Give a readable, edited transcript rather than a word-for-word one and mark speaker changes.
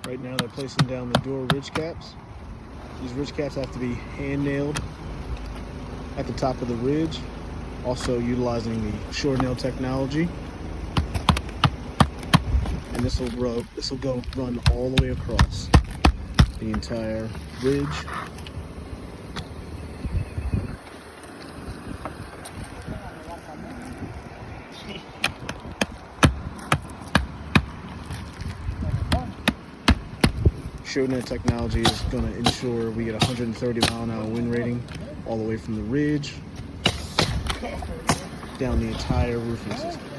Speaker 1: Right now they're placing down the door ridge caps. These ridge caps have to be hand nailed at the top of the ridge, also utilizing the SureNail technology. And this will go run all the way across the entire ridge. SureNail technology is going to ensure we get 130 mile-an-hour wind rating all the way from the ridge down the entire roofing system.